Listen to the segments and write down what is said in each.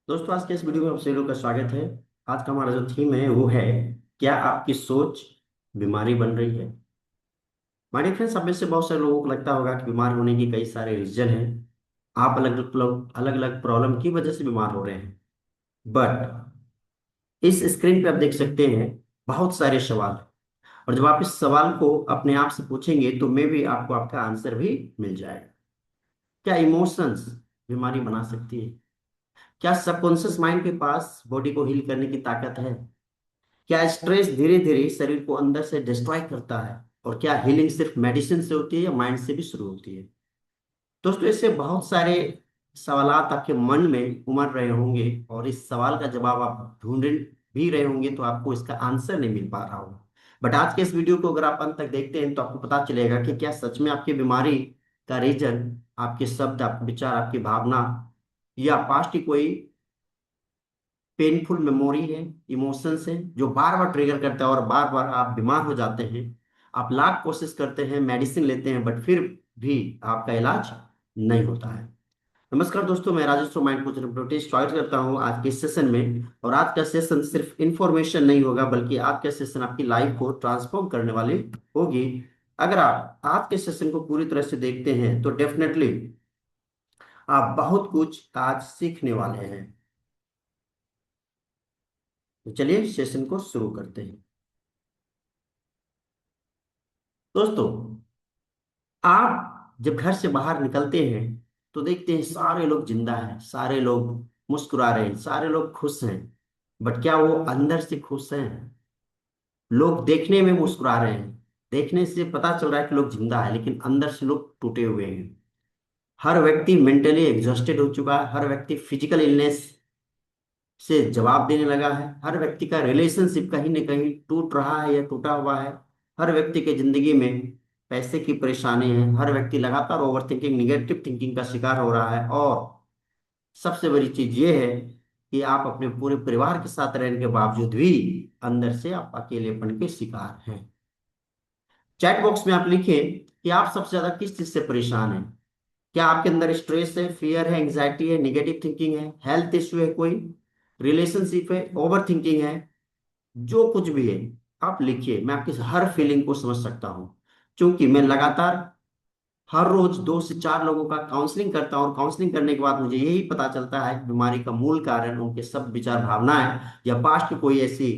दोस्तों, आज के इस वीडियो में आप सभी लोग का स्वागत है। आज का हमारा जो थीम है वो है, क्या आपकी सोच बीमारी बन रही है। माय डियर फ्रेंड्स, आप में से बहुत सारे लोगों को लगता होगा कि बीमार होने के कई सारे रीजन हैं। आप अलग अलग प्रॉब्लम की वजह से बीमार हो रहे हैं। बट इस स्क्रीन पे आप देख सकते हैं बहुत सारे सवाल। और जब आप इस सवाल को अपने आप से पूछेंगे तो मे भी आपको आपका आंसर भी मिल जाएगा। क्या इमोशंस बीमारी बना सकती है? क्या सबकॉन्शियस माइंड के पास बॉडी को हील करने की ताकत है? क्या स्ट्रेस धीरे धीरे शरीर को अंदर से डिस्ट्रॉय करता है? और क्या हीलिंग सिर्फ मेडिसिन से होती है या माइंड से भी शुरू होती है? दोस्तों, इससे बहुत सारे सवालात आपके मन में उमड़ रहे होंगे और इस सवाल का जवाब आप ढूंढ भी रहे होंगे, तो आपको इसका आंसर नहीं मिल पा रहा होगा। बट आज के इस वीडियो को अगर आप अंत तक देखते हैं तो आपको पता चलेगा कि क्या सच में आपकी बीमारी का रीजन आपके शब्द, आपके विचार, आपकी भावना या पास्ट की कोई पेनफुल मेमोरी है, इमोशंस है जो बार बार ट्रिगर करता है और बार बार आप बीमार हो जाते हैं। आप लाख कोशिश करते हैं, मेडिसिन लेते हैं, बट फिर भी आपका इलाज नहीं होता है। नमस्कार दोस्तों, मैं राजेश माइंड कोच स्वागत करता हूं आज के सेशन में। और आज का सेशन सिर्फ इंफॉर्मेशन नहीं होगा, बल्कि आज का सेशन आपकी लाइफ को ट्रांसफॉर्म करने वाली होगी। अगर आप आज के सेशन को पूरी तरह से देखते हैं तो डेफिनेटली आप बहुत कुछ आज सीखने वाले हैं। तो चलिए सेशन को शुरू करते हैं। दोस्तों, आप जब घर से बाहर निकलते हैं तो देखते हैं सारे लोग जिंदा हैं, सारे लोग मुस्कुरा रहे हैं, सारे लोग खुश हैं। बट क्या वो अंदर से खुश हैं? लोग देखने में मुस्कुरा रहे हैं, देखने से पता चल रहा है कि लोग जिंदा है, लेकिन अंदर से लोग टूटे हुए हैं। हर व्यक्ति मेंटली एग्जॉस्टेड हो चुका है, हर व्यक्ति फिजिकल इलनेस से जवाब देने लगा है, हर व्यक्ति का रिलेशनशिप कहीं ना कहीं टूट रहा है या टूटा हुआ है। हर व्यक्ति के जिंदगी में पैसे की परेशानी है, हर व्यक्ति लगातार ओवर थिंकिंग, निगेटिव थिंकिंग का शिकार हो रहा है। और सबसे बड़ी चीज ये है कि आप अपने पूरे परिवार के साथ रहने के बावजूद भी अंदर से आप अकेलेपन के शिकार हैं। चैट बॉक्स में आप लिखें कि आप सबसे ज्यादा किस चीज से परेशान हैं। क्या आपके अंदर स्ट्रेस है, फियर है, एंग्जाइटी है, निगेटिव थिंकिंग है, हेल्थ इश्यू है, कोई रिलेशनशिप है, ओवर थिंकिंग है? जो कुछ भी है आप लिखिए। मैं आपकी हर फीलिंग को समझ सकता हूँ, क्योंकि मैं लगातार हर रोज 2 से 4 लोगों का काउंसलिंग करता हूँ और काउंसलिंग करने के बाद मुझे यही पता चलता है कि बीमारी का मूल कारण उनके सब विचार, भावनाएं या पास्ट की कोई ऐसी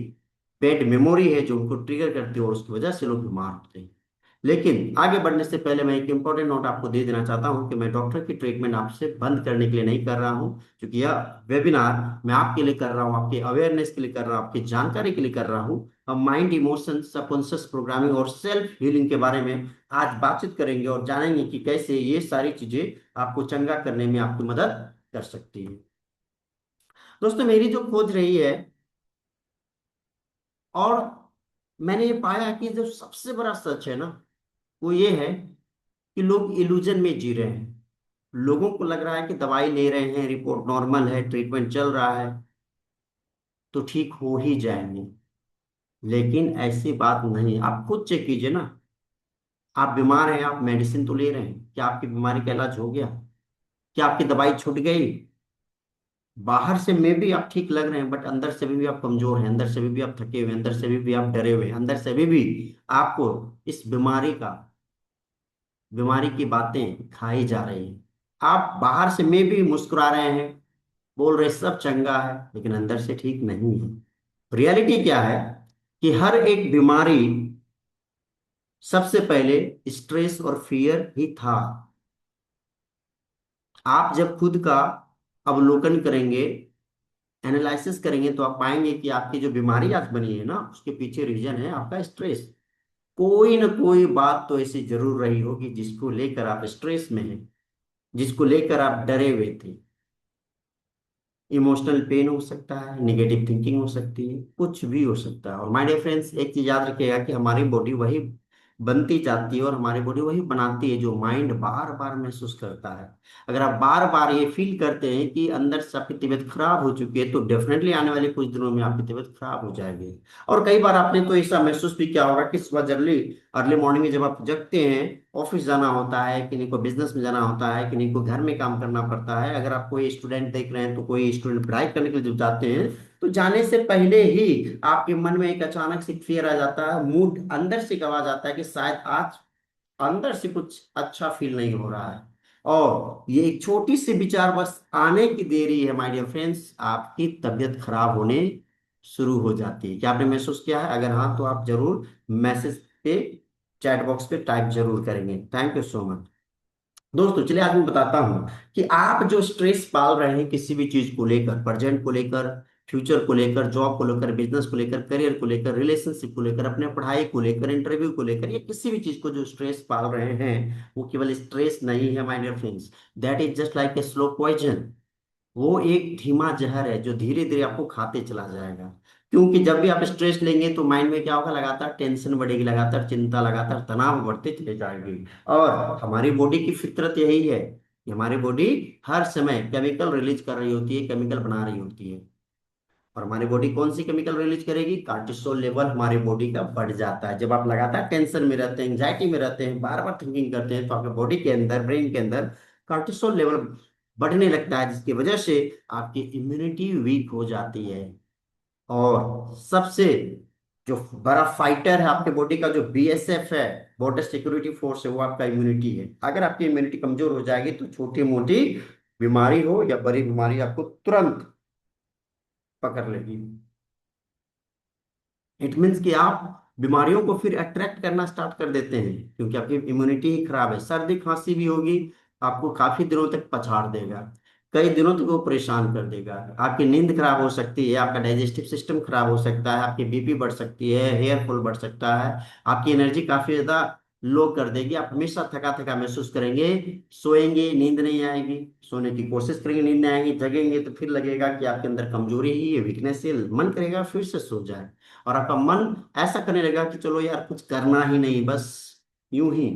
बैड मेमोरी है जो उनको ट्रिगर करती है और उसकी वजह से लोग बीमार होते हैं। लेकिन आगे बढ़ने से पहले मैं एक इंपॉर्टेंट नोट आपको दे देना चाहता हूं कि मैं डॉक्टर की ट्रीटमेंट आपसे बंद करने के लिए नहीं कर रहा हूं, क्योंकि यह वेबिनार मैं आपके लिए कर रहा हूं, आपके अवेयरनेस के लिए कर रहा हूं, आपकी जानकारी के लिए कर रहा हूं। हम माइंड, इमोशन, सबकॉन्शियस प्रोग्रामिंग और सेल्फ हीलिंग के बारे में आज बातचीत करेंगे और जानेंगे कि कैसे ये सारी चीजें आपको चंगा करने में आपकी मदद कर सकती है। दोस्तों, मेरी जो खोज रही है, और मैंने ये पाया कि जो सबसे बड़ा सच है ना, वो ये है कि लोग इल्यूजन में जी रहे हैं। लोगों को लग रहा है कि दवाई ले रहे हैं, रिपोर्ट नॉर्मल है, ट्रीटमेंट चल रहा है तो ठीक हो ही जाएंगे। लेकिन ऐसी बात नहीं। आप खुद चेक कीजिए ना। आप बीमार हैं, आप मेडिसिन तो ले रहे हैं, क्या आपकी बीमारी का इलाज हो गया? क्या आपकी दवाई छूट गई? बाहर से में भी आप ठीक लग रहे हैं, बट अंदर से भी आप कमजोर हैं, अंदर से भी आप थके हुए हैं, अंदर से भी आप डरे हुए हैं, अंदर से भी आपको इस बीमारी की बातें खाई जा रही हैं। आप बाहर से में भी मुस्कुरा रहे हैं, बोल रहे सब चंगा है, लेकिन अंदर से ठीक नहीं है। रियलिटी क्या है कि हर एक बीमारी सबसे पहले स्ट्रेस और फियर ही था। आप जब खुद का अवलोकन करेंगे, एनालिसिस करेंगे, तो आप पाएंगे कि आपकी जो बीमारी आज बनी है ना, उसके पीछे रीजन है आपका स्ट्रेस। कोई ना कोई बात तो ऐसी जरूर रही होगी जिसको लेकर आप स्ट्रेस में हैं, जिसको लेकर आप डरे हुए थे। इमोशनल पेन हो सकता है, निगेटिव थिंकिंग हो सकती है, कुछ भी हो सकता है। और माय डियर फ्रेंड्स, एक चीज याद रखिएगा कि हमारी बॉडी वही बनती जाती है और हमारी बॉडी वही बनाती है जो माइंड बार बार महसूस करता है। अगर आप बार बार ये फील करते हैं कि अंदर से आपकी तबीयत खराब हो चुकी है, तो डेफिनेटली आने वाले कुछ दिनों में आपकी तबीयत खराब हो जाएगी। और कई बार आपने तो ऐसा महसूस भी किया होगा कि सुबह जल्दी अर्ली मॉर्निंग में जब आप जगते हैं ऑफिस जाना होता है, किन्हीं को बिजनेस में जाना होता है, किन्हीं को घर में काम करना पड़ता है। अगर आप कोई स्टूडेंट देख रहे हैं तो कोई स्टूडेंट पढ़ाई करने के लिए जब जाते हैं तो जाने से पहले ही आपके मन में एक अचानक से फियर आ जाता है, मूड अंदर से गवा जाता है कि शायद आज अंदर से कुछ अच्छा फील नहीं हो रहा है। और ये एक छोटी सी विचार बस आने की देरी है माय डियर फ्रेंड्स, आपकी तबीयत खराब होने शुरू हो जाती है। क्या आपने महसूस किया है? अगर हाँ तो आप जरूर मैसेज पे, चैट बॉक्स पे टाइप जरूर करेंगे। Thank you so much. दोस्तों चलिए आज मैं बताता हूं कि आप जो स्ट्रेस पाल रहे हैं किसी भी चीज को लेकर, प्रेजेंट को लेकर, फ्यूचर को लेकर, जॉब को लेकर, बिजनेस को लेकर, करियर को लेकर, रिलेशनशिप को लेकर, अपने पढ़ाई को लेकर, इंटरव्यू को लेकर, या किसी भी चीज को जो स्ट्रेस पाल रहे हैं, वो केवल स्ट्रेस नहीं है my dear friends. That is just like a slow poison. वो एक धीमा जहर है जो धीरे धीरे आपको खाते चला जाएगा। क्योंकि जब भी आप स्ट्रेस लेंगे तो माइंड में क्या होगा, लगातार टेंशन बढ़ेगी, लगातार चिंता, लगातार तनाव बढ़ते चले जाएंगे। और हमारी बॉडी की फितरत यही है कि हमारी बॉडी हर समय केमिकल रिलीज कर रही होती है, केमिकल बना रही होती है। और हमारी बॉडी कौन सी केमिकल रिलीज करेगी? कार्टिसोल लेवल हमारी बॉडी का बढ़ जाता है। जब आप लगातार टेंशन में रहते हैं, एंजाइटी में रहते हैं, बार बार थिंकिंग करते हैं, तो आपके बॉडी के अंदर, ब्रेन के अंदर कार्टिसोल लेवल बढ़ने लगता है, जिसकी वजह से आपकी इम्यूनिटी वीक हो जाती है। और सबसे जो बड़ा फाइटर है आपके बॉडी का, जो बीएसएफ है, बॉर्डर सिक्योरिटी फोर्स है, वो आपका इम्यूनिटी है। अगर आपकी इम्यूनिटी कमजोर हो जाएगी तो छोटी मोटी बीमारी हो या बड़ी बीमारी आपको तुरंत पकड़ लेगी। इट मीन्स कि आप बीमारियों को फिर अट्रैक्ट करना स्टार्ट कर देते हैं, क्योंकि आपकी इम्यूनिटी ही खराब है। सर्दी खांसी भी होगी, आपको काफी दिनों तक पछाड़ देगा, कई दिनों तक वो परेशान कर देगा। आपकी नींद खराब हो सकती है, आपका डाइजेस्टिव सिस्टम खराब हो सकता है, आपकी बीपी बढ़ सकती है, हेयर फॉल बढ़ सकता है, आपकी एनर्जी काफी ज्यादा लो कर देगी। आप हमेशा थका थका महसूस करेंगे, सोएंगे नींद नहीं आएगी, सोने की कोशिश करेंगे नींद नहीं आएगी, जगेंगे तो फिर लगेगा कि आपके अंदर कमजोरी ही है, वीकनेस है, मन करेगा फिर से सो जाए। और आपका मन ऐसा करने लगा कि चलो यार कुछ करना ही नहीं, बस यूं ही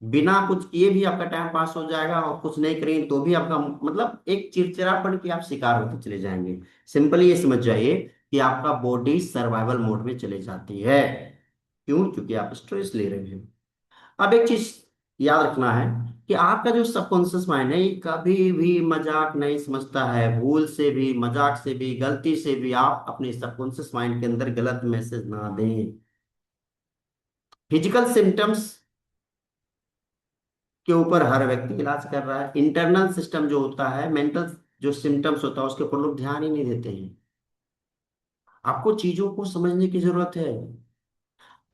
बिना कुछ किए भी आपका टाइम पास हो जाएगा, और कुछ नहीं करेंगे तो भी आपका मतलब एक चिड़चिड़ापन की आप शिकार होते चले जाएंगे। सिंपली ये समझ जाइए कि आपका बॉडी सर्वाइवल मोड में चले जाती है। क्यों? क्योंकि आप स्ट्रेस ले रहे हैं। अब एक चीज याद रखना है कि आपका जो सबकॉन्शियस माइंड है, ये कभी भी मजाक नहीं समझता है। भूल से भी, मजाक से भी, गलती से भी आप अपने सबकॉन्शियस माइंड के अंदर गलत मैसेज ना दें। फिजिकल सिम्टम्स के ऊपर हर व्यक्ति इलाज कर रहा है, इंटरनल सिस्टम जो होता है, मेंटल जो सिम्टम्स होता है, उसके ऊपर लोग ध्यान ही नहीं देते हैं। आपको चीजों को समझने की जरूरत है।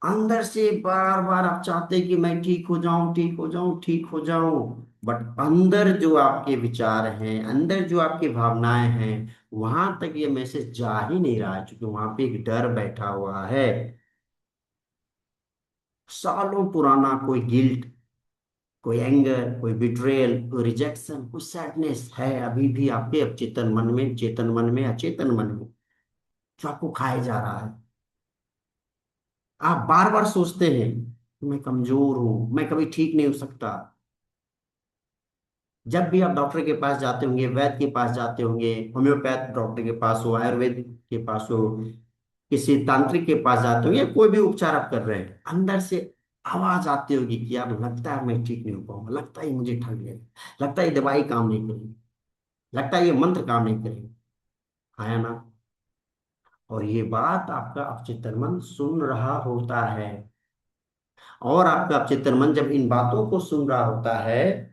अंदर से बार बार आप चाहते हैं कि मैं ठीक हो जाऊं, ठीक हो जाऊं, ठीक हो जाऊं, बट अंदर जो आपके विचार हैं, अंदर जो आपकी भावनाएं हैं, वहां तक ये मैसेज जा ही नहीं रहा है, क्योंकि वहां पे एक डर बैठा हुआ है। सालों पुराना कोई गिल्ट, कोई एंगर, कोई बिट्रेयल, कोई रिजेक्शन, कोई सैडनेस है अभी भी आपके अवचेतन मन में, चेतन मन में, अचेतन मन में, जो आपको खाए जा रहा है। आप बार बार सोचते हैं कि मैं कमजोर हूं, मैं कभी ठीक नहीं हो सकता। जब भी आप डॉक्टर के पास जाते होंगे, वैद्य के पास जाते होंगे, होम्योपैथ डॉक्टर के पास हो, आयुर्वेद के पास हो, किसी तांत्रिक के पास जाते हो, या कोई भी उपचार आप कर रहे हैं, अंदर से आवाज आती होगी कि अब लगता है मैं ठीक नहीं हो पाऊंगा, लगता है ये मुझे ठग लेगा, लगता है ये दवाई काम नहीं करेगी, लगता है ये मंत्र काम नहीं करेगा। है ना? और ये बात आपका अवचेतन मन सुन रहा होता है। और आपका अवचेतन मन जब इन बातों को सुन रहा होता है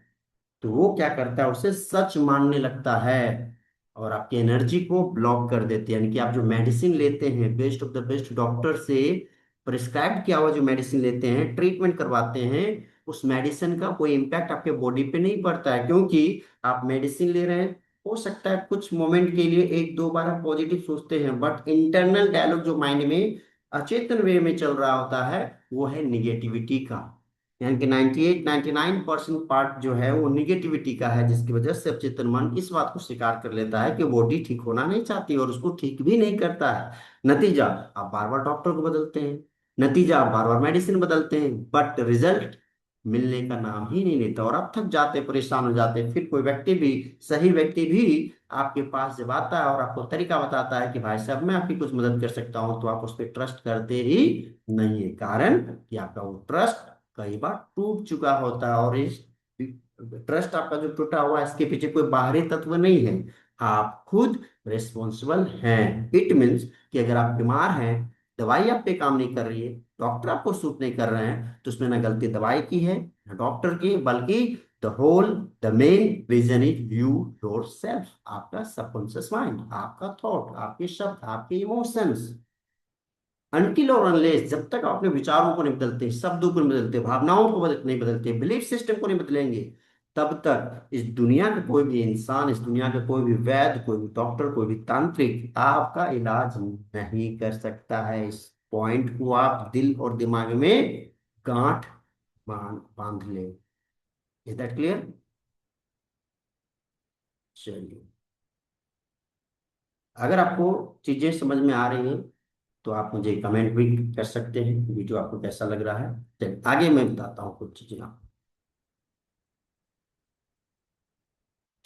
तो वो क्या करता है, उसे सच मानने लगता है, और आपकी एनर्जी को ब्लॉक कर देते हैं। यानी कि आप जो मेडिसिन लेते हैं, best of the best doctor से प्रिस्क्राइब किया हुआ जो मेडिसिन लेते हैं, ट्रीटमेंट करवाते हैं, उस मेडिसिन का कोई इम्पैक्ट आपके बॉडी पे नहीं पड़ता है, क्योंकि आप मेडिसिन ले रहे हैं। हो सकता है कुछ मोमेंट के लिए एक दो बार आप पॉजिटिव सोचते हैं, बट इंटरनल डायलॉग जो माइंड में अचेतन वे में चल रहा होता है, वो है निगेटिविटी का। यानी कि 98-99% पार्ट जो है वो निगेटिविटी का है, जिसकी वजह से अवचेतन मन इस बात को स्वीकार कर लेता है कि बॉडी ठीक होना नहीं चाहती, और उसको ठीक भी नहीं करता है। नतीजा, आप बार बार डॉक्टर को बदलते हैं, नतीजा आप बार बार मेडिसिन बदलते हैं, बट रिजल्ट मिलने का नाम ही नहीं लेता, और आप थक जाते, परेशान हो जाते। फिर कोई व्यक्ति भी, सही व्यक्ति भी आपके पास जब आता है और आपको तरीका बताता है कि भाई साहब मैं आपकी कुछ मदद कर सकता हूं, तो आप उस पर ट्रस्ट करते ही नहीं है। कारण कि आपका वो ट्रस्ट कई बार टूट चुका होता है, और इस ट्रस्ट आपका जो टूटा हुआ है, इसके पीछे कोई बाहरी तत्व नहीं है, आप खुद रिस्पॉन्सिबल हैं। इट मीन्स कि अगर आप बीमार हैं, दवाई आप पे काम नहीं कर रही है, डॉक्टर आपको सूट नहीं कर रहे हैं, तो उसमें ना गलती दवाई की है ना डॉक्टर की, बल्कि the main reason is you yourself, आपका सबकॉन्शियस माइंड, आपका थॉट, आपके शब्द, आपके इमोशंस। अनटिल और अनलेस, जब तक आप अपने विचारों को नहीं बदलते, शब्दों को नहीं बदलते, भावनाओं को नहीं बदलते, बिलीफ सिस्टम को नहीं बदलेंगे, तब तक इस दुनिया का कोई भी इंसान, इस दुनिया का कोई भी वैद्य, कोई भी डॉक्टर, कोई भी तांत्रिक आपका इलाज नहीं कर सकता है। इस पॉइंट को आप दिल और दिमाग में गांठ बांध बांध ले। Is that clear? चलिए, अगर आपको चीजें समझ में आ रही हैं तो आप मुझे कमेंट भी कर सकते हैं, वीडियो आपको कैसा लग रहा है। चलिए आगे मैं बताता हूँ कुछ चीजें आप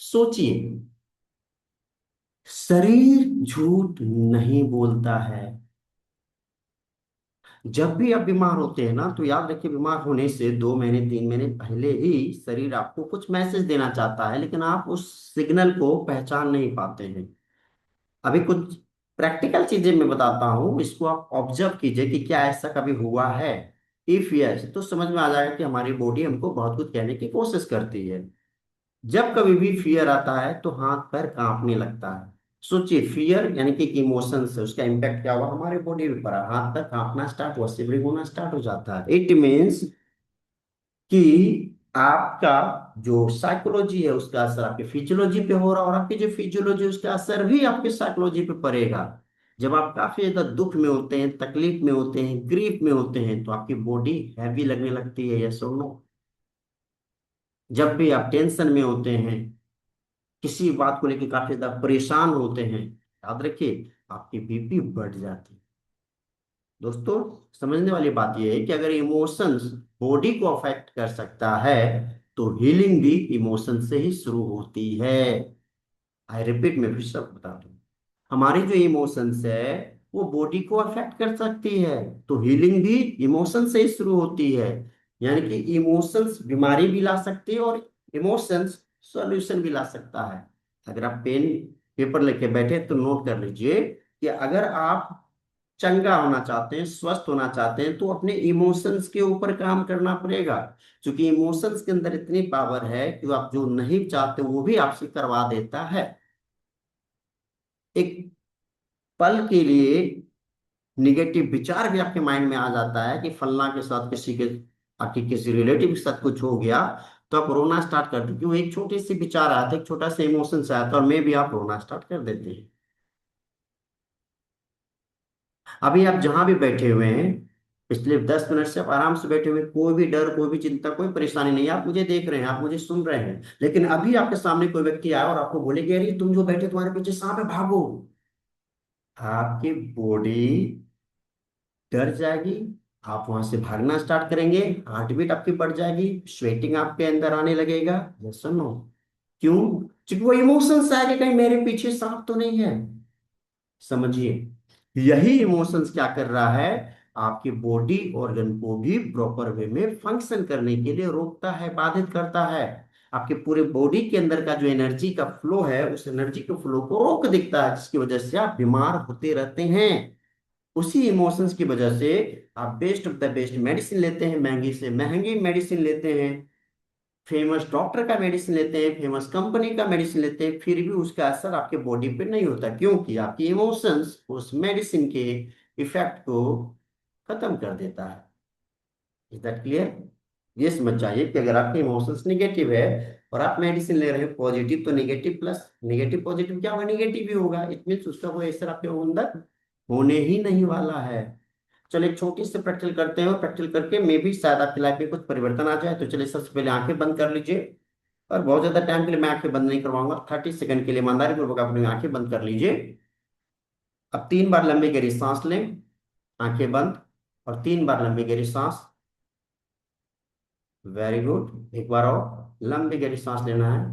सोचिए। शरीर झूठ नहीं बोलता है। जब भी आप बीमार होते हैं ना, तो याद रखिए, बीमार होने से 2 महीने 3 महीने पहले ही शरीर आपको कुछ मैसेज देना चाहता है, लेकिन आप उस सिग्नल को पहचान नहीं पाते हैं। अभी कुछ प्रैक्टिकल चीजें मैं बताता हूँ, इसको आप ऑब्जर्व कीजिए कि क्या ऐसा कभी हुआ है। इफ यस, तो समझ में आ जाएगा कि हमारी बॉडी हमको बहुत कुछ कहने की कोशिश करती है। जब कभी भी फियर आता है तो हाथ पैर कांपने लगता है। सोचिए, फियर यानी कि इमोशन से उसका इम्पैक्ट क्या हुआ, हमारे बॉडी पे पड़ा, हाथ पैर कांपना स्टार्ट हुआ, शिवरिंग होना स्टार्ट हो जाता है। इट मीन्स कि आपका जो साइकोलॉजी है उसका असर आपके फिजियोलॉजी पे हो रहा है, और आपकी जो फिजियोलॉजी उसका असर भी आपके साइकोलॉजी पे पड़ेगा। जब आप काफी ज्यादा दुख में होते हैं, तकलीफ में होते हैं, ग्रीफ में होते हैं, तो आपकी बॉडी हैवी लगने लगती है, यस और नो? जब भी आप टेंशन में होते हैं, किसी बात को लेकर काफी ज्यादा परेशान होते हैं, याद रखिए आपकी बीपी बढ़ जाती है। दोस्तों, समझने वाली बात यह है कि अगर इमोशंस बॉडी को अफेक्ट कर सकता है, तो हीलिंग भी इमोशन से ही शुरू होती है। आई रिपीट, मैं फिर से आपको बता दूं, हमारी जो इमोशंस है वो बॉडी को अफेक्ट कर सकती है, तो हीलिंग भी इमोशन से ही शुरू होती है। यानी कि इमोशंस बीमारी भी ला सकती है, और इमोशंस सॉल्यूशन भी ला सकता है। अगर आप पेन पेपर लेके बैठे तो नोट कर लीजिए कि अगर आप चंगा होना चाहते हैं, स्वस्थ होना चाहते हैं, तो अपने इमोशंस के ऊपर काम करना पड़ेगा। क्योंकि इमोशंस के अंदर इतनी पावर है कि आप जो नहीं चाहते वो भी आपसे करवा देता है। एक पल के लिए निगेटिव विचार भी आपके माइंड में आ जाता है कि फलना के साथ किसी के, आपके किसी रिलेटिव के साथ कुछ हो गया, तो आप रोना स्टार्ट कर देते, क्यों? एक छोटी सी विचार आया था, एक छोटा सा इमोशन से आया था, और मे भी आप रोना स्टार्ट कर देते हैं। अभी आप जहां भी बैठे हुए हैं, पिछले 10 मिनट से आप आराम से बैठे हुए हैं, कोई भी डर, कोई भी चिंता, कोई परेशानी नहीं है, आप मुझे देख रहे हैं, आप मुझे सुन रहे हैं। लेकिन अभी आपके सामने कोई व्यक्ति आया और आपको बोले कि अरे तुम जो बैठे तुम्हारे पीछे सांप है, भागो, आपकी बॉडी डर जाएगी, आप वहां से भागना स्टार्ट करेंगे, हार्ट बीट आपकी बढ़ जाएगी, स्वेटिंग आपके अंदर आने लगेगा। यस और नो? क्यों? क्योंकि वो इमोशंस आए कि कहीं मेरे पीछे सांप तो नहीं है। समझिए, यही इमोशंस क्या कर रहा है, आपके बॉडी ऑर्गन को भी प्रॉपर वे में फंक्शन करने के लिए रोकता है, बाधित करता है। आपके पूरे बॉडी के अंदर का जो एनर्जी का फ्लो है, उस एनर्जी के फ्लो को रोक देता है, जिसकी वजह से आप बीमार होते रहते हैं। उसी इमोशंस की वजह से आप best of the best medicine लेते हैं, महंगी से महंगी मेडिसिन लेते हैं, फेमस डॉक्टर का मेडिसिन लेते हैं, फेमस कंपनी का मेडिसिन लेते हैं, फिर भी उसका असर आपके बॉडी पे नहीं होता, क्योंकि आपकी इमोशंस उस मेडिसिन के इफेक्ट को खत्म कर देता है। Is that clear? ये समझ जाइए कि अगर आपके इमोशंस निगेटिव है और आप मेडिसिन ले रहे हैं पॉजिटिव, तो निगेटिव प्लस निगेटिव पॉजिटिव क्या होगा, निगेटिव ही होगा। इट मीन्स उसका कोई असर आपके अंदर होने ही नहीं वाला है। चलिए एक छोटी सी प्रैक्टिकल करते हैं, और प्रैक्टिकल करके मे भी शायद आपकी लाइफ में कुछ परिवर्तन आ जाए। तो चलिए सबसे पहले आंखें बंद कर लीजिए, और बहुत ज्यादा टाइम के लिए मैं आंखें बंद नहीं करवाऊंगा, 30 सेकंड के लिए ईमानदारी पूर्वक अपनी आंखें बंद कर लीजिए। अब 3 बार लंबी गहरी सांस लें, आंखें बंद, और 3 बार लंबी गहरी सांस। वेरी गुड, एक बार और लंबी गहरी सांस लेना है।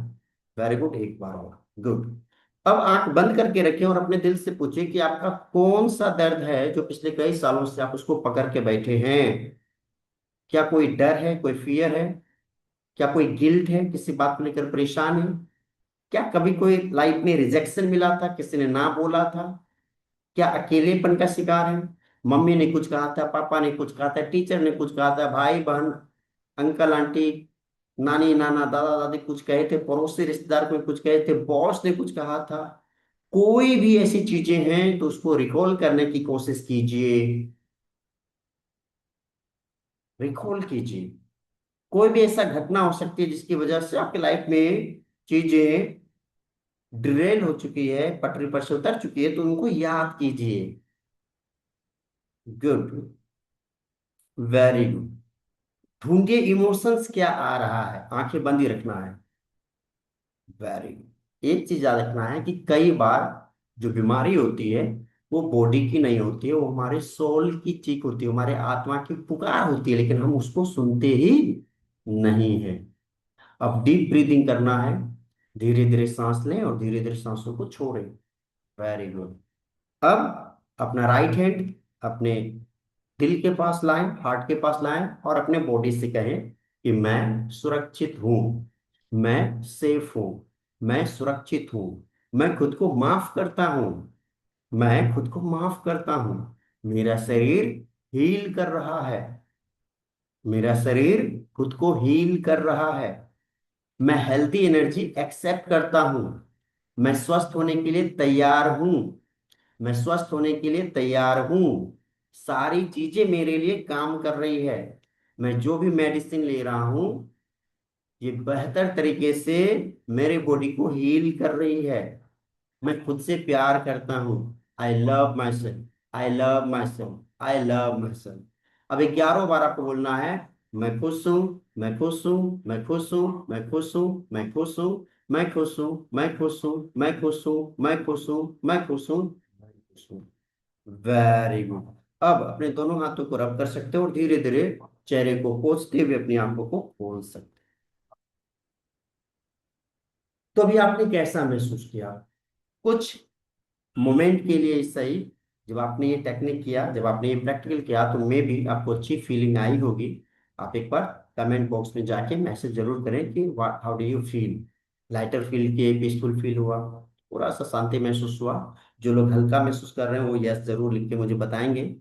वेरी गुड, एक बार और, गुड। अब आंख बंद करके रखें और अपने दिल से पूछिए कि आपका कौन सा दर्द है जो पिछले कई सालों से आप उसको पकड़ के बैठे हैं। क्या कोई डर है, कोई फियर है? क्या कोई गिल्ट है, किसी बात को लेकर परेशान है? क्या कभी कोई लाइफ में रिजेक्शन मिला था, किसी ने ना बोला था? क्या अकेलेपन का शिकार है? मम्मी ने कुछ कहा था, पापा ने कुछ कहा था, टीचर ने कुछ कहा था, भाई बहन, अंकल आंटी, नानी नाना, दादा दादी कुछ कहे थे, पड़ोसी रिश्तेदार कोई कुछ कहे थे, बॉस ने कुछ कहा था? कोई भी ऐसी चीजें हैं तो उसको रिकॉल करने की कोशिश कीजिए। रिकॉल कीजिए। कोई भी ऐसा घटना हो सकती है जिसकी वजह से आपकी लाइफ में चीजें डिरेल हो चुकी है, पटरी पर से उतर चुकी है, तो उनको याद कीजिए। गुड। Very good. ढूंढिए इमोशंस क्या आ रहा है, आंखें बंद ही रखना है। Very good. एक चीज याद रखना है कि कई बार जो बीमारी होती है वो बॉडी की नहीं होती है, वो हमारे सोल की चीख होती है, हमारे आत्मा की पुकार होती है, लेकिन हम उसको सुनते ही नहीं है। अब डीप ब्रीदिंग करना है। धीरे धीरे सांस लें और धीरे धीरे सांसों को छोड़ें। Very good. अब अपना राइट हैंड अपने दिल के पास लाएं, हार्ट के पास लाएं और अपने बॉडी से कहें कि मैं सुरक्षित हूं, मैं सेफ हूं, मैं सुरक्षित हूं, मैं खुद को माफ करता हूं, मैं खुद को माफ करता हूं, मेरा शरीर हील कर रहा है, मेरा शरीर खुद को हील कर रहा है, मैं हेल्दी एनर्जी एक्सेप्ट करता हूं, मैं स्वस्थ होने के लिए तैयार हूं, मैं स्वस्थ होने के लिए तैयार हूं, सारी चीजें मेरे लिए काम कर रही है, मैं जो भी मेडिसिन ले रहा हूं ये बेहतर तरीके से मेरे बॉडी को हील कर रही है, मैं खुद से प्यार करता हूँ। I love my self, I love my self, I love my self. अब 11 बार आपको बोलना है। मैं खुश हूँ, मैं खुश हूँ, मैं खुश हूँ, मैं खुश हूँ, मैं खुश हूँ, मैं खुश हूँ, मैं खुश हूँ, मैं खुश हूँ, मैं खुश हूँ, मैं खुश हूँ, मैं खुश हूँ। Very good. अब अपने दोनों हाथों को रब कर सकते हो और धीरे धीरे चेहरे को पोंछते हुए अपनी आंखों को खोल सकते हो। तो अभी आपने कैसा महसूस किया? कुछ मोमेंट के लिए सही। जब आपने ये टेक्निक किया, जब आपने ये प्रैक्टिकल किया तो मे भी आपको अच्छी फीलिंग आई होगी। आप एक बार कमेंट बॉक्स में जाके मैसेज जरूर करें कि how do you feel. Lighter feel किए, पीसफुल फील हुआ, थोड़ा सा शांति महसूस हुआ? जो लोग हल्का महसूस कर रहे हैं वो यस जरूर लिख के मुझे बताएंगे।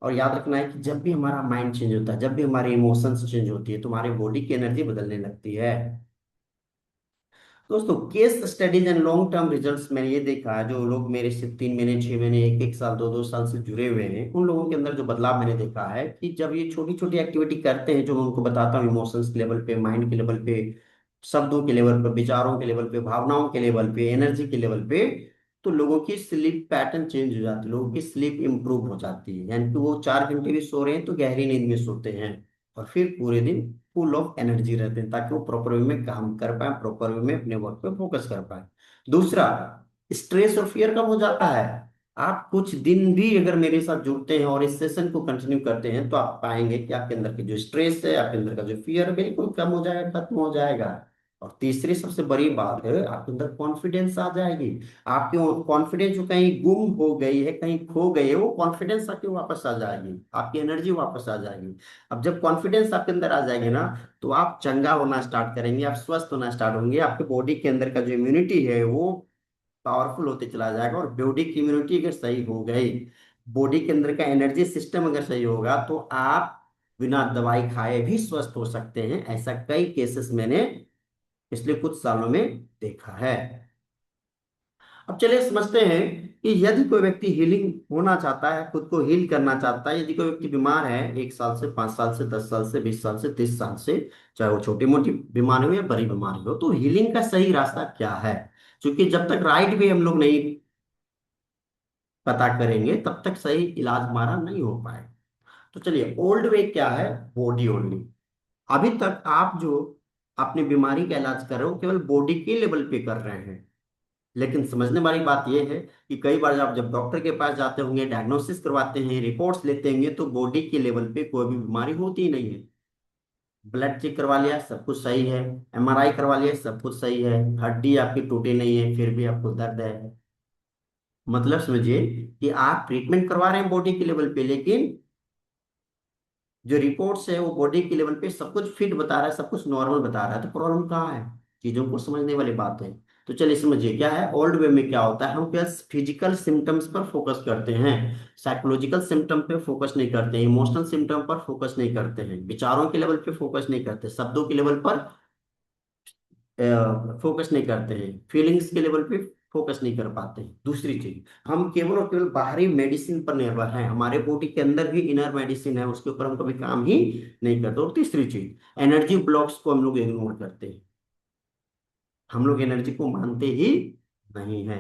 और याद रखना है कि जब भी हमारा माइंड चेंज होता है, जब भी हमारी इमोशंस चेंज होती है तो हमारी बॉडी की एनर्जी बदलने लगती है। दोस्तों, case studies and long term results मैंने ये देखा है, जो लोग मेरे से 3 महीने, 6 महीने, एक एक साल, दो दो साल से जुड़े हुए हैं, उन लोगों के अंदर जो बदलाव मैंने देखा है कि जब ये छोटी छोटी एक्टिविटी करते हैं, जो मैं उनको बताता हूँ, इमोशंस के लेवल पे, माइंड के लेवल पे, शब्दों के लेवल पे, विचारों के लेवल पे, भावनाओं के लेवल पे, एनर्जी के लेवल पे, तो लोगों की स्लीप पैटर्न चेंज हो जाती है, लोगों की स्लीप इंप्रूव हो जाती है, यानी कि वो 4 घंटे भी सो रहे हैं तो गहरी नींद में सोते हैं और फिर पूरे दिन फुल ऑफ एनर्जी रहते हैं, ताकि वो प्रॉपर वे में काम कर पाए, प्रॉपर वे में अपने वर्क पे फोकस कर पाए। दूसरा, स्ट्रेस और फियर कम हो जाता है। आप कुछ दिन भी अगर मेरे साथ जुड़ते हैं और इस सेशन को कंटिन्यू करते हैं तो आप पाएंगे कि आपके अंदर की जो स्ट्रेस है, आपके अंदर का जो फियर है, बिल्कुल कम हो जाएगा, खत्म हो जाएगा। और तीसरी सबसे बड़ी बात है, आपके अंदर कॉन्फिडेंस आ जाएगी। आपकी कॉन्फिडेंस जो कहीं गुम हो गई है, कहीं खो गई है, वो कॉन्फिडेंस आपके वापस आ जाएगी, आपकी एनर्जी वापस आ जाएगी। अब जब कॉन्फिडेंस आपके अंदर आ जाएगी ना, तो आप चंगा होना स्टार्ट करेंगे, आप स्वस्थ होना स्टार्ट होंगे, आपके बॉडी के अंदर का जो इम्यूनिटी है वो पावरफुल होते चला जाएगा। और बॉडी की इम्यूनिटी अगर सही हो गई, बॉडी के अंदर का एनर्जी सिस्टम अगर सही होगा, तो आप बिना दवाई खाए भी स्वस्थ हो सकते हैं। ऐसा कई केसेस मैंने पिछले कुछ सालों में देखा है। अब चलिए समझते हैं कि यदि कोई व्यक्ति हीलिंग होना चाहता है, खुद को हील करना चाहता है, यदि कोई व्यक्ति बीमार है 1 साल से, 5 साल से, 10 साल से, 20 साल से, 30 साल से, चाहे वो छोटी मोटी बीमारी हो या बड़ी बीमारी हो, तो हीलिंग का सही रास्ता क्या है? क्योंकि जब तक राइट वे हम लोग नहीं पता करेंगे तब तक सही इलाज हमारा नहीं हो पाए। तो चलिए, ओल्ड वे क्या है? Body only. अभी तक आप जो अपनी बीमारी का इलाज कर रहे हो केवल बॉडी के लेवल पे कर रहे हैं। लेकिन समझने वाली बात यह है कि कई बार आप जब डॉक्टर के पास जाते होंगे, डायग्नोसिस करवाते हैं, रिपोर्ट्स लेते होंगे, तो बॉडी के लेवल पे कोई भी बीमारी होती ही नहीं है। ब्लड चेक करवा लिया, सब कुछ सही है। एमआरआई करवा लिया, सब कुछ सही है। हड्डी आपकी टूटी नहीं है, फिर भी आपको दर्द है। मतलब समझिए कि आप ट्रीटमेंट करवा रहे हैं बॉडी के लेवल पे, लेकिन जो रिपोर्ट्स है वो बॉडी के लेवल पे सब कुछ फिट बता रहा है, सब कुछ नॉर्मल बता रहा है, तो प्रॉब्लम कहाँ है? चीजों को समझने वाली बात है। तो चलिए समझिए क्या है। ओल्ड वे में क्या होता है, हम क्या फिजिकल सिम्टम्स पर फोकस करते हैं, साइकोलॉजिकल सिम्टम पे फोकस नहीं करते हैं, इमोशनल सिम्टम पर फोकस नहीं करते हैं, विचारों के लेवल पे फोकस नहीं करते, शब्दों के लेवल पर फोकस नहीं करते हैं, फीलिंग्स के लेवल पे फोकस नहीं कर पाते हैं। दूसरी चीज, हम केवल और केवल बाहरी मेडिसिन पर निर्भर हैं, हमारे बॉडी के अंदर भी इनर मेडिसिन है, उसके ऊपर हम कभी काम ही नहीं करते। और तीसरी चीज, एनर्जी ब्लॉक्स को हम लोग इग्नोर करते हैं, हम लोग एनर्जी को मानते ही नहीं है।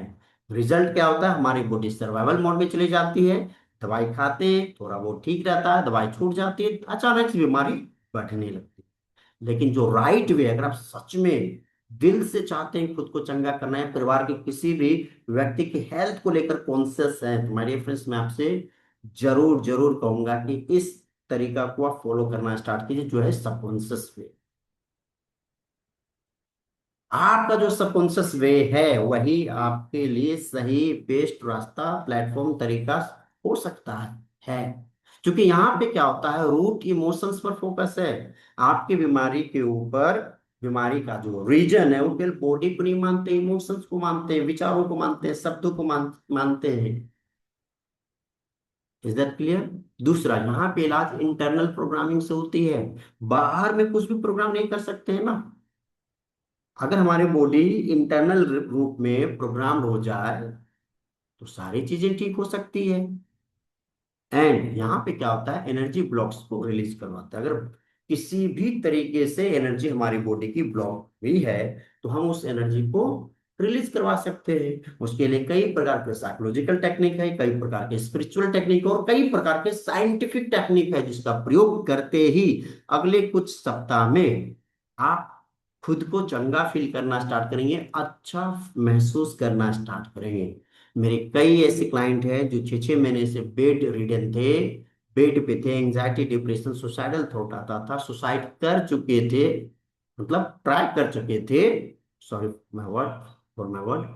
रिजल्ट क्या होता है, हमारी बॉडी सर्वाइवल मोड में चली जाती है, दवाई खाते हैं, थोड़ा बहुत ठीक रहता है, दवाई छूट जाती है, अचानक से बीमारी बढ़ने लगती है। लेकिन जो राइट वे, अगर आप सच में दिल से चाहते हैं खुद को चंगा करना है, परिवार के किसी भी व्यक्ति की हेल्थ को लेकर कॉन्शियस है, तो मेरे फ्रेंड्स मैं आपसे जरूर जरूर कहूंगा कि इस तरीका को आप फॉलो करना स्टार्ट कीजिए, जो है सबकॉन्शियस वे। आपका जो सबकॉन्शियस वे है वही आपके लिए सही बेस्ट रास्ता, प्लेटफॉर्म, तरीका हो सकता है। क्योंकि यहाँ पे क्या होता है, रूट इमोशंस पर फोकस है, आपकी बीमारी के ऊपर। बीमारी का जो रीजन है वो केवल बॉडी को नहीं मानते, इमोशंस को मानते हैं, विचारों को मानते हैं, शब्दों को मानते हैं। Is that clear? दूसरा, यहाँ पे इलाज इंटरनल प्रोग्रामिंग से होती है, बाहर में कुछ भी प्रोग्राम नहीं कर सकते हैं ना। अगर हमारी बॉडी इंटरनल रूप में प्रोग्राम हो जाए तो सारी चीजें ठीक हो सकती है। एंड यहाँ पे क्या होता है, एनर्जी ब्लॉक्स को रिलीज करवाता है। अगर किसी भी तरीके से एनर्जी हमारी बॉडी की ब्लॉक हुई है तो हम उस एनर्जी को रिलीज करवा सकते हैं। उसके लिए कई प्रकार के साइकोलॉजिकल टेक्निक है, कई प्रकार के स्पिरिचुअल टेक्निक और कई प्रकार के साइंटिफिक टेक्निक है, जिसका प्रयोग करते ही अगले कुछ सप्ताह में आप खुद को चंगा फील करना स्टार्ट करेंगे, अच्छा महसूस करना स्टार्ट करेंगे। मेरे कई ऐसे क्लाइंट हैं जो 6 6 महीने से बेड रिडन थे, बेड पे थे, एंजाइटी, डिप्रेशन, सुसाइडल थॉट आता था, सुसाइड कर चुके थे, मतलब ट्राई कर चुके थे, sorry my word for my word.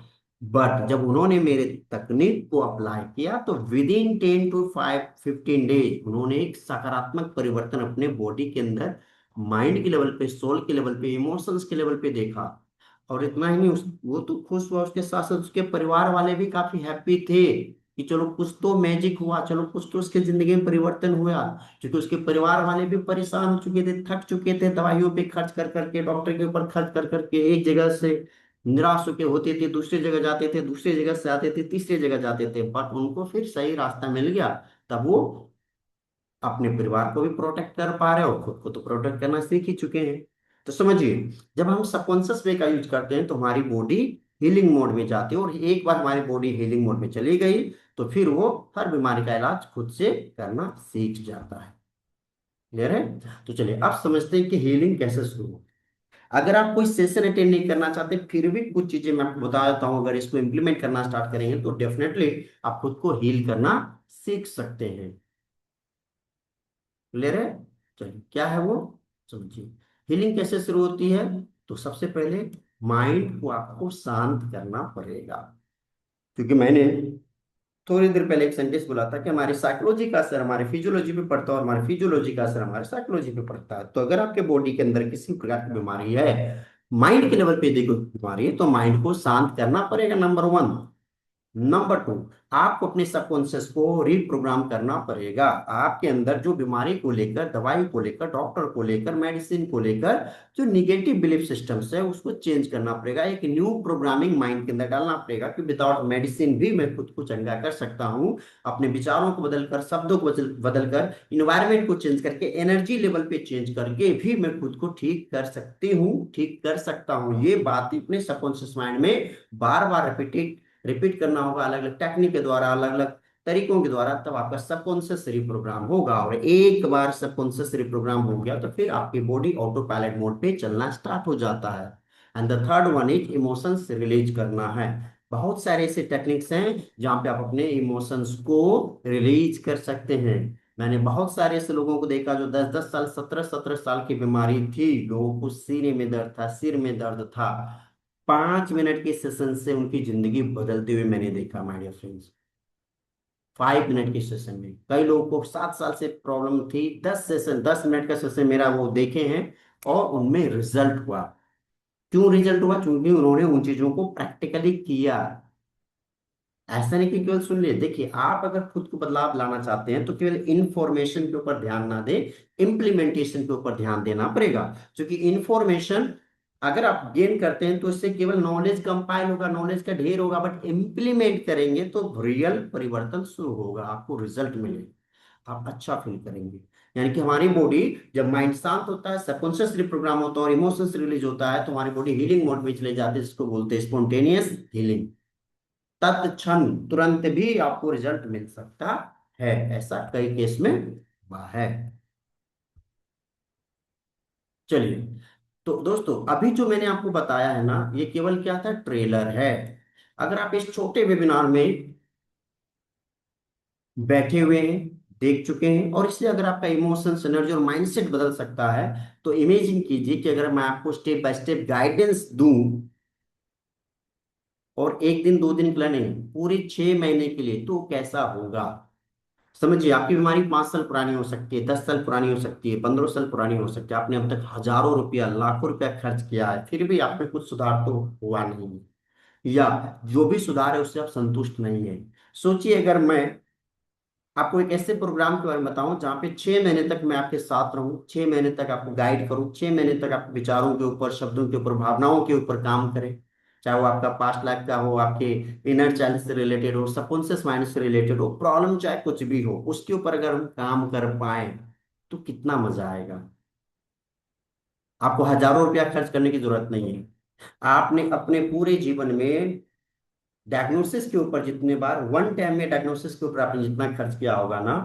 But जब उन्होंने मेरे तकनीक को अप्लाई किया तो विद इन 10 to 15 डेज उन्होंने एक सकारात्मक परिवर्तन अपने बॉडी के अंदर, माइंड के लेवल पे, सोल के लेवल पे, इमोशंस के लेवल पे देखा। और इतना ही नहीं, वो तो खुश हुआ, उसके साथ साथ उसके परिवार वाले भी काफी हैप्पी थे कि चलो कुछ तो मैजिक हुआ, चलो कुछ तो उसके जिंदगी में परिवर्तन हुआ। क्योंकि उसके परिवार वाले भी परेशान हो चुके थे, थक चुके थे, दवाइयों पे खर्च कर करके, डॉक्टर के ऊपर खर्च कर करके, एक जगह से निराश होके होते थे, दूसरी जगह जाते थे, दूसरी जगह से आते थे, तीसरी जगह जाते थे, बट उनको फिर सही रास्ता मिल गया। तब वो अपने परिवार को भी प्रोटेक्ट कर पा रहे हो, खुद को तो प्रोटेक्ट करना सीख ही चुके हैं। तो समझिए, जब हम सबकॉन्शियस वे का यूज करते हैं तो हमारी बॉडी हीलिंग मोड में जाती है, और एक बार हमारी बॉडी हीलिंग मोड में चली गई तो फिर वो हर बीमारी का इलाज खुद से करना सीख जाता है। क्लियर है? तो चलिए अब समझते हैं कि हीलिंग कैसे शुरू हो। अगर आप कोई सेशन अटेंड नहीं करना चाहते, फिर भी कुछ चीजें मैं आपको बता देता हूँ, अगर इसको इंप्लीमेंट करना स्टार्ट करेंगे तो डेफिनेटली आप खुद को हील करना सीख सकते हैं। क्लियर है? चलिए क्या है वो, समझिए। हीलिंग कैसे शुरू होती है? तो सबसे पहले माइंड को आपको शांत करना पड़ेगा। क्योंकि मैंने थोड़ी देर पहले एक सेंटेंस बोला था कि हमारी साइकोलॉजी का असर हमारे फिजियोलॉजी पे पड़ता है और हमारे फिजियोलॉजी का असर हमारे साइकोलॉजी पे पड़ता है। तो अगर आपके बॉडी के अंदर किसी प्रकार की बीमारी है, माइंड के लेवल पे देखो बीमारी है, तो माइंड को शांत करना पड़ेगा, नंबर वन। नंबर टू, आपको अपने सबकॉन्शियस को रिप्रोग्राम करना पड़ेगा। आपके अंदर जो बीमारी को लेकर, दवाई को लेकर, डॉक्टर को लेकर, मेडिसिन को लेकर जो निगेटिव बिलीफ सिस्टम्स है उसको चेंज करना पड़ेगा, एक न्यू प्रोग्रामिंग माइंड के अंदर डालना पड़ेगा कि विदाउट मेडिसिन भी मैं खुद को चंगा कर सकता हूँ। अपने विचारों को बदलकर, शब्दों को बदलकर, इन्वायरमेंट को चेंज करके, एनर्जी लेवल पे चेंज करके भी मैं खुद को ठीक कर सकती हूँ, ठीक कर सकता हूँ। ये बात अपने सबकॉन्शियस माइंड में बार बार रिपीट करना होगा, अलग अलग टेक्निक के द्वारा, अलग अलग तरीकों के द्वारा, तब आपका सबकॉन्शियस रिप्रोग्राम होगा। और एक बार सबकॉन्शियस रिप्रोग्राम हो गया तो फिर आपकी बॉडी ऑटो पायलट मोड पे चलना स्टार्ट हो जाता है। And the third one is emotions release करना है। बहुत सारे ऐसे टेक्निक्स हैं जहां पे आप अपने इमोशंस को रिलीज कर सकते हैं। मैंने बहुत सारे ऐसे लोगों को देखा जो 10 10 साल, 17 17 साल की बीमारी थी, लोगों को सीने में दर्द था, सिर में दर्द था, 5 मिनट के सेशन से उनकी जिंदगी बदलते हुए मैंने देखा, माय डियर फ्रेंड्स। 5 मिनट के सेशन में। कई लोगों को 7 साल से प्रॉब्लम थी, 10 सेशन, 10 मिनट का सेशन मेरा वो देखे हैं, और उनमें रिजल्ट हुआ। क्यों रिजल्ट हुआ? क्योंकि उन्होंने उन चीजों को प्रैक्टिकली किया। ऐसा नहीं कि केवल सुन लिए। देखिए, आप अगर खुद को बदलाव लाना चाहते हैं तो केवल इंफॉर्मेशन के ऊपर ध्यान ना दे, इम्प्लीमेंटेशन के ऊपर ध्यान देना पड़ेगा। क्योंकि इंफॉर्मेशन अगर आप गेन करते हैं तो इससे केवल नॉलेज कंपाइल होगा, नॉलेज का ढेर होगा, बट इम्प्लीमेंट करेंगे तो रियल परिवर्तन शुरू होगा, आपको रिजल्ट मिलेगा, आप अच्छा फील करेंगे। यानी कि हमारी बॉडी, जब माइंड शांत होता है, सबकॉन्शियस रिप्रोग्राम होता है और इमोशंस रिलीज होता है, तो हमारी बॉडी हीलिंग मोड में चले जाती है, जिसको बोलते हैं स्पॉन्टेनियस हीलिंग। तत्क्षण तुरंत भी आपको रिजल्ट मिल सकता है, ऐसा कई केस में हुआ है। चलिए, तो दोस्तों अभी जो मैंने आपको बताया है ना, ये केवल क्या था, ट्रेलर है। अगर आप इस छोटे वेबिनार में बैठे हुए हैं, देख चुके हैं, और इससे अगर आपका इमोशंस, एनर्जी और माइंडसेट बदल सकता है, तो इमेजिन कीजिए कि अगर मैं आपको स्टेप बाय स्टेप गाइडेंस दूं, और एक दिन दो दिन के लिए नहीं, पूरे 6 महीने के लिए, तो कैसा होगा। समझिए, आपकी बीमारी 5 साल पुरानी हो सकती है, 10 साल पुरानी हो सकती है, 15 साल पुरानी हो सकती है, आपने अब तक हजारों रुपया, लाखों रुपया खर्च किया है, फिर भी आप में कुछ सुधार तो हुआ नहीं है, या जो भी सुधार है उससे आप संतुष्ट नहीं है। सोचिए, अगर मैं आपको एक ऐसे प्रोग्राम के बारे में बताऊं जहां पे 6 महीने तक मैं आपके साथ रहूं, 6 महीने तक आपको गाइड करूं, 6 महीने तक आपके विचारों के ऊपर, शब्दों के ऊपर, भावनाओं के ऊपर काम करें, चाहे वो आपका पास्ट लाइफ का हो, आपके इनर चाइल्ड से रिलेटेड हो, सबकॉन्शियस माइंड से रिलेटेड हो, प्रॉब्लम चाहे कुछ भी हो, उसके ऊपर अगर हम काम कर पाए तो कितना मजा आएगा। आपको हजारों रुपया खर्च करने की जरूरत नहीं है। आपने अपने पूरे जीवन में डायग्नोसिस के ऊपर जितने बार, वन टाइम में डायग्नोसिस के ऊपर आपने जितना खर्च किया होगा ना,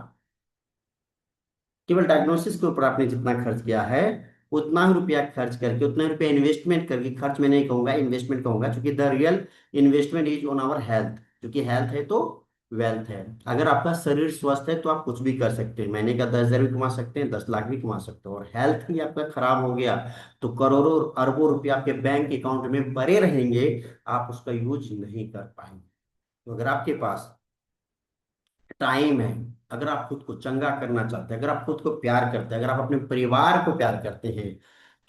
केवल डायग्नोसिस के ऊपर आपने जितना खर्च किया है, उतना ही रुपया खर्च करके, उतना ही रुपया इन्वेस्टमेंट करके, खर्च मैं नहीं कहूंगा, इन्वेस्टमेंट कहूंगा, क्योंकि the real investment is on our health. क्योंकि हेल्थ है तो वेल्थ है। अगर आपका शरीर स्वस्थ है तो आप कुछ भी कर सकते हैं, महीने का 10 हजार भी कमा सकते हैं, 10 लाख भी कमा सकते हो। और हेल्थ ही आपका खराब हो गया तो करोड़ों अरबों रुपया आपके बैंक अकाउंट में पड़े रहेंगे, आप उसका यूज नहीं कर पाएंगे। तो अगर आपके पास टाइम है, अगर आप खुद को चंगा करना चाहते हैं, अगर आप खुद को प्यार करते हैं, अगर आप अपने परिवार को प्यार करते हैं,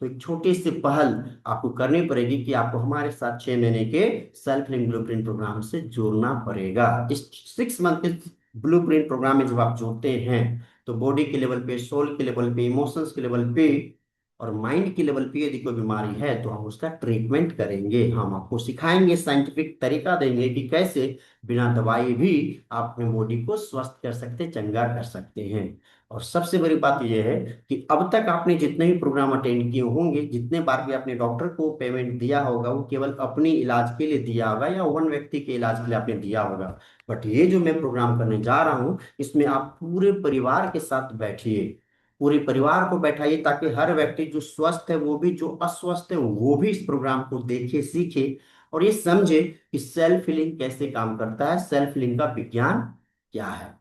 तो एक छोटी सी पहल आपको करनी पड़ेगी कि आपको हमारे साथ 6 महीने के सेल्फ लिंक ब्लूप्रिंट प्रोग्राम से जुड़ना पड़ेगा। इस 6 मंथ के ब्लूप्रिंट प्रोग्राम में जब आप जुड़ते हैं, तो बॉडी के लेवल पे, सोल के लेवल पे, इमोशंस के लेवल पे और माइंड के लेवल पे यदि कोई बीमारी है तो हम उसका ट्रीटमेंट करेंगे। हम आपको सिखाएंगे, साइंटिफिक तरीका देंगे कि कैसे बिना दवाई भी आप अपने बॉडी को स्वस्थ कर सकते, चंगा कर सकते हैं। और सबसे बड़ी बात यह है कि अब तक आपने जितने भी प्रोग्राम अटेंड किए होंगे, जितने बार भी आपने डॉक्टर को पेमेंट दिया होगा, वो केवल अपनी इलाज के लिए दिया होगा या वन व्यक्ति के इलाज के लिए आपने दिया होगा। बट ये जो मैं प्रोग्राम करने जा रहा हूँ, इसमें आप पूरे परिवार के साथ बैठिए, पूरे परिवार को बैठाइए, ताकि हर व्यक्ति जो स्वस्थ है वो भी, जो अस्वस्थ है वो भी इस प्रोग्राम को देखे, सीखे और ये समझे कि सेल्फ हीलिंग कैसे काम करता है, सेल्फ हीलिंग का विज्ञान क्या है।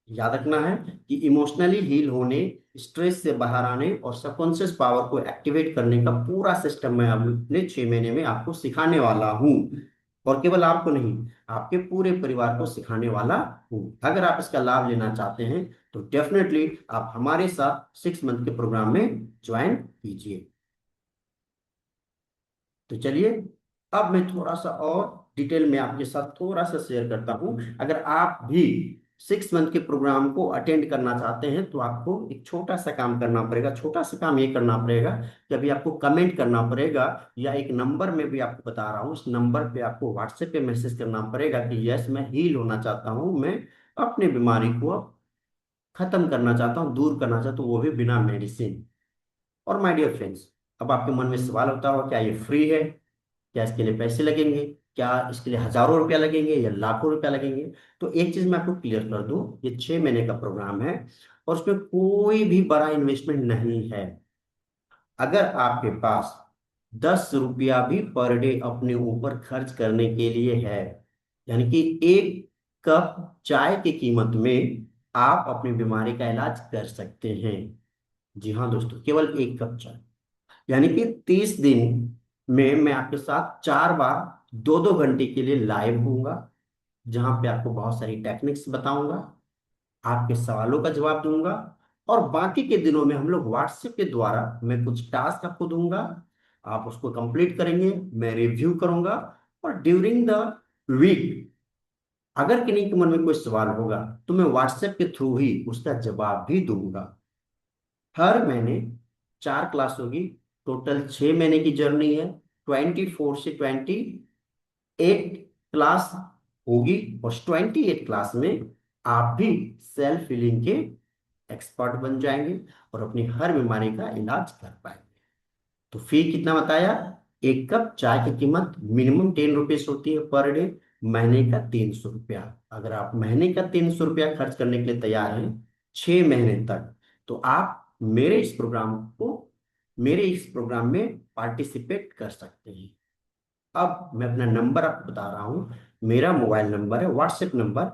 याद रखना है कि इमोशनली हील होने, स्ट्रेस से बाहर आने और सबकॉन्शियस पावर को एक्टिवेट करने का पूरा सिस्टम मैं अगले 6 महीने में आपको सिखाने वाला हूँ। और केवल आपको नहीं, आपके पूरे परिवार को सिखाने वाला हूँ। अगर आप इसका लाभ लेना चाहते हैं तो डेफिनेटली आप हमारे साथ 6 मंथ के प्रोग्राम में ज्वाइन कीजिए। तो चलिए, अब मैं थोड़ा सा और डिटेल में आपके साथ थोड़ा सा शेयर करता हूं। अगर आप भी 6 मंथ के प्रोग्राम को अटेंड करना चाहते हैं तो आपको एक छोटा सा काम करना पड़ेगा। छोटा सा काम ये करना पड़ेगा कि अभी आपको कमेंट करना पड़ेगा, या एक नंबर में भी आपको बता रहा हूँ, इस नंबर पे आपको व्हाट्सएप पे मैसेज करना पड़ेगा कि यस, मैं हील होना चाहता हूँ, मैं अपनी बीमारी को अब खत्म करना चाहता हूँ, दूर करना चाहता हूँ, वो भी बिना मेडिसिन। और माय डियर फ्रेंड्स, अब आपके मन में सवाल होता होगा, क्या ये फ्री है? क्या इसके लिए पैसे लगेंगे? क्या इसके लिए हजारों रुपया लगेंगे या लाखों रुपया लगेंगे? तो एक चीज मैं आपको क्लियर कर दूं, ये 6 महीने का प्रोग्राम है और उसमें कोई भी बड़ा इन्वेस्टमेंट नहीं है। अगर आपके पास 10 रुपया भी पर डे अपने ऊपर खर्च करने के लिए है, यानी कि एक कप चाय की कीमत में आप अपनी बीमारी का इलाज कर सकते हैं। जी हाँ दोस्तों, केवल एक कप चाय। यानी कि 30 दिन में मैं आपके साथ 4 बार 2-2 घंटे के लिए लाइव होऊंगा। जहाँ पे आपको बहुत सारी टेक्निक्स बताऊंगा, आपके सवालों का जवाब दूंगा। और बाकी के दिनों में हम लोग व्हाट्सएप के द्वारा मैं कुछ टास्क आपको दूंगा, आप उसको कंप्लीट करेंगे, मैं रिव्यू करूंगा। और ड्यूरिंग द वीक अगर किन्हीं के मन में कोई सवाल होगा तो मैं व्हाट्सएप के थ्रू ही उसका जवाब भी दूंगा। हर महीने 4 क्लास होगी, टोटल 6 महीने की जर्नी है। 24 से 28 क्लास होगी, और 28 क्लास में आप भी सेल्फ हीलिंग के एक्सपर्ट बन जाएंगे और अपनी हर बीमारी का इलाज कर पाएंगे। तो फी कितना बताया? 1 कप चाय की कीमत मिनिमम 10 रुपीज होती है पर डे, महीने का 300 रुपया। अगर आप महीने का 300 रुपया खर्च करने के लिए तैयार हैं 6 महीने तक, तो आप मेरे इस प्रोग्राम में पार्टिसिपेट कर सकते हैं। अब मैं अपना नंबर आपको बता रहा हूँ। मेरा मोबाइल नंबर है, व्हाट्सएप नंबर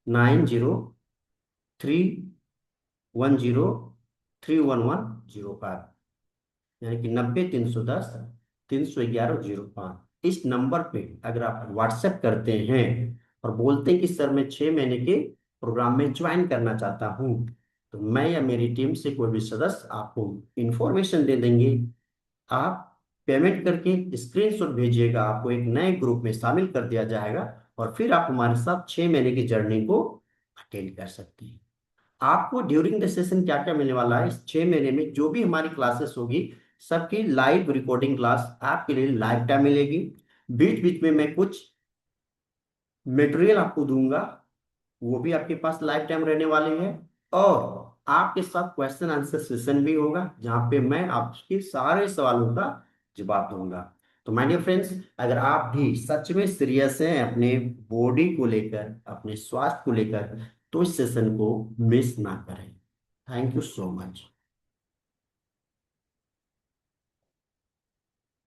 9031031105, यानी कि 90 310 311 05। इस नंबर पे अगर आप व्हाट्सएप करते हैं और बोलते हैं कि सर मैं 6 महीने के प्रोग्राम में ज्वाइन करना चाहता हूँ, तो मैं या मेरी टीम से कोई भी सदस्य आपको इंफॉर्मेशन दे देंगे। आप पेमेंट करके स्क्रीनशॉट भेजिएगा, आपको एक नए ग्रुप में शामिल कर दिया जाएगा, और फिर आप हमारे साथ 6 महीने की जर्नी को अटेंड कर सकते हैं। आपको ड्यूरिंग द सेशन क्या क्या मिलने वाला है, इस 6 महीने में जो भी हमारी क्लासेस होगी सबकी लाइव रिकॉर्डिंग क्लास आपके लिए लाइव टाइम मिलेगी। बीच बीच में मैं कुछ मटेरियल आपको दूंगा, वो भी आपके पास लाइफ टाइम रहने वाले हैं। और आपके साथ क्वेश्चन आंसर सेशन भी होगा, जहां पे मैं आपके सारे सवालों का जवाब दूंगा। तो माय डियर फ्रेंड्स, अगर आप भी सच में सीरियस हैं अपने बॉडी को लेकर, अपने स्वास्थ्य को लेकर, तो इस सेशन को मिस ना करें। Thank you so much.